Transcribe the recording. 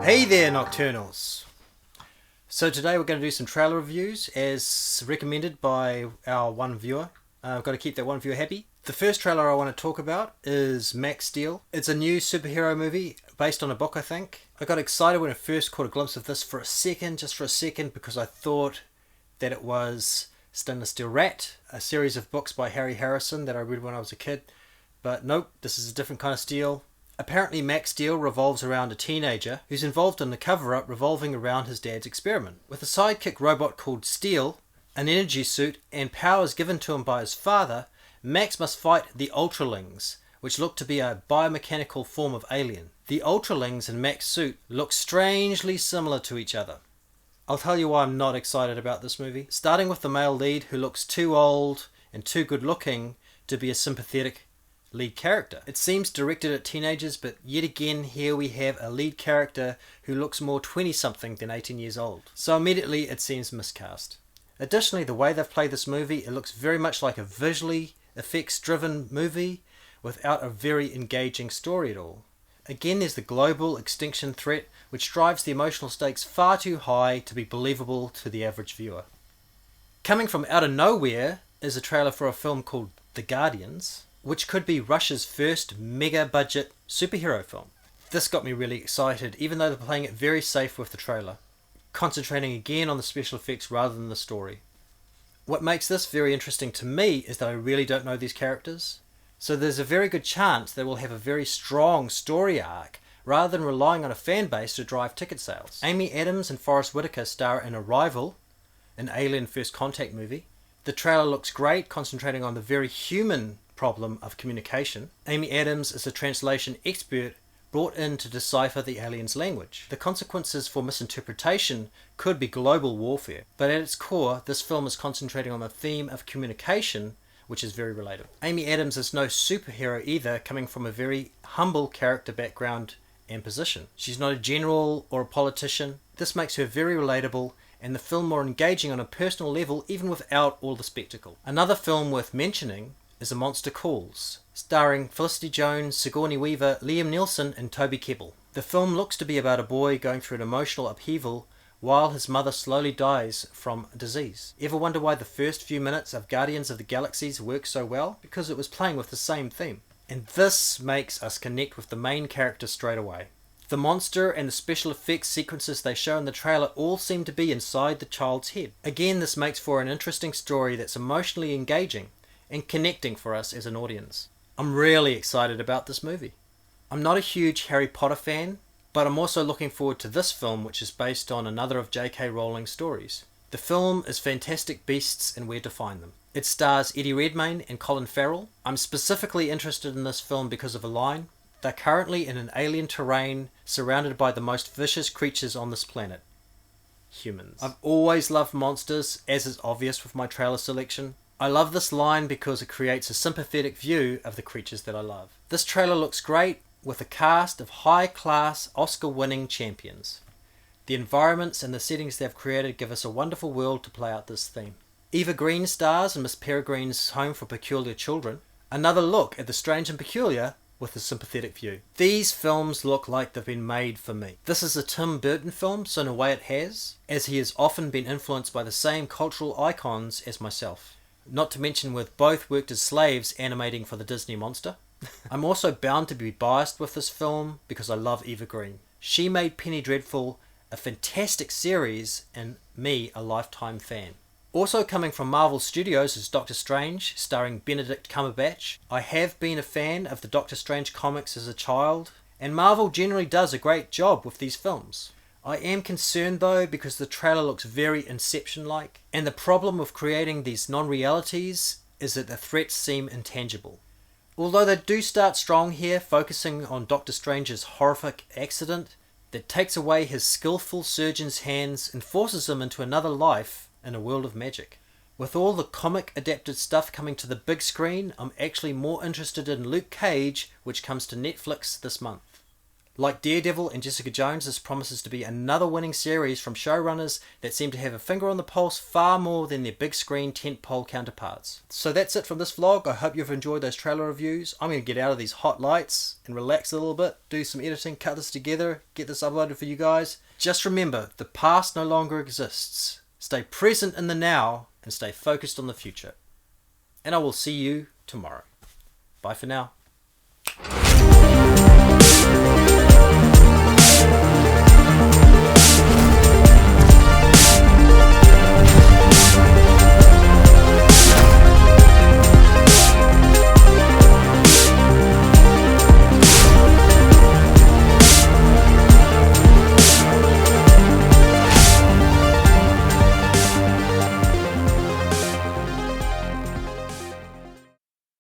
Hey there, Nocturnals! So today we're going to do some trailer reviews as recommended by our one viewer. I've got to keep that one viewer happy. The first trailer I want to talk about is Max Steel. It's a new superhero movie based on a book, I think. I got excited when I first caught a glimpse of this just for a second, because I thought that it was Stainless Steel Rat, a series of books by Harry Harrison that I read when I was a kid. But nope, this is a different kind of Steel. Apparently Max Steel revolves around a teenager who's involved in the cover-up revolving around his dad's experiment. With a sidekick robot called Steel, an energy suit, and powers given to him by his father, Max must fight the Ultralings, which look to be a biomechanical form of alien. The Ultralings and Max's suit look strangely similar to each other. I'll tell you why I'm not excited about this movie. Starting with the male lead, who looks too old and too good looking to be a sympathetic lead character. It seems directed at teenagers, but yet again here we have a lead character who looks more 20-something than 18 years old. So immediately it seems miscast. Additionally, the way they've played this movie, it looks very much like a visually effects-driven movie without a very engaging story at all. Again, there's the global extinction threat, which drives the emotional stakes far too high to be believable to the average viewer. Coming from out of nowhere is a trailer for a film called The Guardians, which could be Russia's first mega-budget superhero film. This got me really excited, even though they're playing it very safe with the trailer, concentrating again on the special effects rather than the story. What makes this very interesting to me is that I really don't know these characters, so there's a very good chance they will have a very strong story arc rather than relying on a fan base to drive ticket sales. Amy Adams and Forest Whitaker star in Arrival, an Alien First Contact movie. The trailer looks great, concentrating on the very human problem of communication. Amy Adams is a translation expert brought in to decipher the aliens' language. The consequences for misinterpretation could be global warfare, but at its core, this film is concentrating on the theme of communication, which is very relatable. Amy Adams is no superhero either, coming from a very humble character background and position. She's not a general or a politician. This makes her very relatable and the film more engaging on a personal level, even without all the spectacle. Another film worth mentioning is A Monster Calls, starring Felicity Jones, Sigourney Weaver, Liam Neeson and Toby Kebbell. The film looks to be about a boy going through an emotional upheaval while his mother slowly dies from disease. Ever wonder why the first few minutes of Guardians of the Galaxies work so well? Because it was playing with the same theme. And this makes us connect with the main character straight away. The monster and the special effects sequences they show in the trailer all seem to be inside the child's head. Again, this makes for an interesting story that's emotionally engaging and connecting for us as an audience. I'm really excited about this movie. I'm not a huge Harry Potter fan, but I'm also looking forward to this film, which is based on another of J.K. Rowling's stories. The film is Fantastic Beasts and Where to Find Them. It stars Eddie Redmayne and Colin Farrell. I'm specifically interested in this film because of a line. They're currently in an alien terrain surrounded by the most vicious creatures on this planet. Humans. I've always loved monsters, as is obvious with my trailer selection. I love this line because it creates a sympathetic view of the creatures that I love. This trailer looks great with a cast of high-class Oscar-winning champions. The environments and the settings they've created give us a wonderful world to play out this theme. Eva Green stars in Miss Peregrine's Home for Peculiar Children. Another look at the strange and peculiar with a sympathetic view. These films look like they've been made for me. This is a Tim Burton film, so in a way it has, as he has often been influenced by the same cultural icons as myself. Not to mention we've both worked as slaves animating for the Disney monster. I'm also bound to be biased with this film because I love Eva Green. She made Penny Dreadful a fantastic series and me a lifetime fan. Also coming from Marvel Studios is Doctor Strange, starring Benedict Cumberbatch. I have been a fan of the Doctor Strange comics as a child, and Marvel generally does a great job with these films. I am concerned though because the trailer looks very Inception-like, and the problem with creating these non-realities is that the threats seem intangible. Although they do start strong here, focusing on Doctor Strange's horrific accident that takes away his skillful surgeon's hands and forces him into another life in a world of magic. With all the comic adapted stuff coming to the big screen, I'm actually more interested in Luke Cage, which comes to Netflix this month. Like Daredevil and Jessica Jones, this promises to be another winning series from showrunners that seem to have a finger on the pulse far more than their big screen tentpole counterparts. So that's it from this vlog. I hope you've enjoyed those trailer reviews. I'm going to get out of these hot lights and relax a little bit, do some editing, cut this together, get this uploaded for you guys. Just remember, the past no longer exists. Stay present in the now and stay focused on the future. And I will see you tomorrow. Bye for now.